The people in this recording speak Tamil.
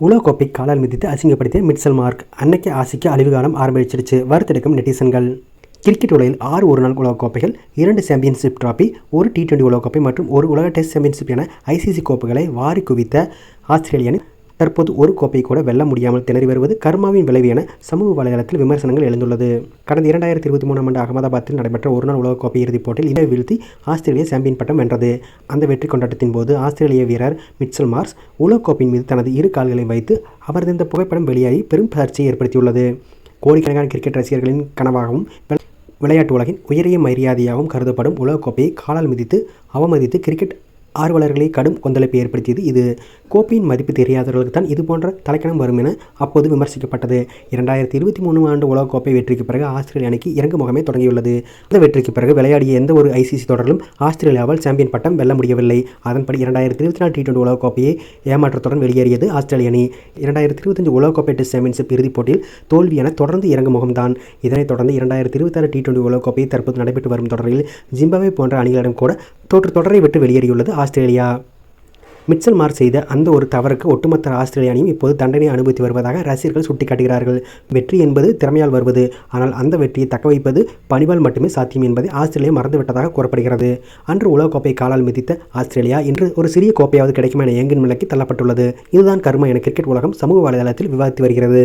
உலகக்கோப்பை காலால் மிதித்து அசிங்கப்படுத்திய மிட்சல் மார்க். அன்னைக்கு ஆசைக்கு அழிவுகாலம் ஆரம்பிச்சிருச்சு. வறுத்தெடுக்கும் நெட்டிசன்கள். கிரிக்கெட் உலகில் 6 ஒருநாள் உலகக்கோப்பைகள், 2 சாம்பியன்ஷிப் டிராபி, 1 T20 உலகக்கோப்பை மற்றும் 1 உலக டெஸ்ட் சாம்பியன்ஷிப் என ஐசிசி கோப்பைகளை வாரி குவித்த ஆஸ்திரேலிய அணி தற்போது ஒரு கோப்பை கூட வெல்ல முடியாமல் திணறி வருவது கர்மாவின் விளைவு என சமூக வலைதளத்தில் விமர்சனங்கள் எழுந்துள்ளது. கடந்த 2023 ஆண்டு அகமதாபாத்தில் நடைபெற்ற ஒருநாள் உலகக்கோப்பை இறுதிப் போட்டியில் இந்தியாவை வீழ்த்தி ஆஸ்திரேலியா சாம்பியன் பட்டம் வென்றது. அந்த வெற்றி கொண்டாட்டத்தின் போது ஆஸ்திரேலிய வீரர் மிட்சல் மார்ஸ் உலகக்கோப்பையின் மீது தனது இரு கால்களையும் வைத்து அவரது இந்த புகைப்படம் வெளியாகி பெரும் சர்ச்சையை ஏற்படுத்தியுள்ளது. கோடிக்கணக்கான கிரிக்கெட் ரசிகர்களின் கனவாகவும் விளையாட்டு உலகின் உயரிய மரியாதையாகவும் கருதப்படும் உலகக்கோப்பையை காலால் மிதித்து அவமதித்து கிரிக்கெட் ஆர்வலர்களை கடும் கொந்தளிப்பை ஏற்படுத்தியது. இது கோப்பையின் மதிப்பு தெரியாதவர்களுக்கு தான் இது போன்ற தலைக்கணம் வரும் என அப்போது விமர்சிக்கப்பட்டது. 2023 ஆண்டு உலகக்கோப்பை வெற்றிக்கு பிறகு ஆஸ்திரேலிய அணிக்கு இறங்கு முகமே தொடங்கியுள்ளது. அந்த வெற்றிக்கு பிறகு விளையாடிய எந்த ஒரு ஐசிசி தொடரிலும் ஆஸ்திரேலியாவால் சாம்பியன் பட்டம் வெல்ல முடியவில்லை. அதன்படி 2024 T20 உலகக்கோப்பையை ஏமாற்றத்துடன் வெளியேறியது ஆஸ்திரேலிய அணி. 2025 உலகக்கோப்பை டெஸ்ட் சாம்பியன்ஷிப் இறுதிப் போட்டியில் தோல்வி என தொடர்ந்து இறங்கு முகம்தான். இதனைத் தொடர்ந்து 2026 T20 உலகக்கோப்பையை தற்போது நடைபெற்று வரும் தொடரில் ஜிம்பாப்வே போன்ற அணிகளிடம் கூட தொடரை விட்டு வெளியேறியுள்ளது ஆஸ்திரேலியா. மிட்சல் மார்க் செய்த அந்த ஒரு தவறுக்கு ஒட்டுமொத்த ஆஸ்திரேலிய அணியும் இப்போது தண்டனை அனுபவித்து வருவதாக ரசிகர்கள் சுட்டிக்காட்டுகிறார்கள். வெற்றி என்பது திறமையால் வருவது. ஆனால் அந்த வெற்றியை தக்கவைப்பது பணிவால் மட்டுமே சாத்தியம் என்பதை ஆஸ்திரேலியா மறந்துவிட்டதாக கூறப்படுகிறது. அன்று உலகக்கோப்பை காலால் மிதித்த ஆஸ்திரேலியா இன்று ஒரு சிறிய கோப்பையாவது கிடைக்குமா என ஏங்கும் நிலைக்கு தள்ளப்பட்டுள்ளது. இதுதான் கர்மா என கிரிக்கெட் உலகம் சமூக வலைதளத்தில் விவாதித்து வருகிறது.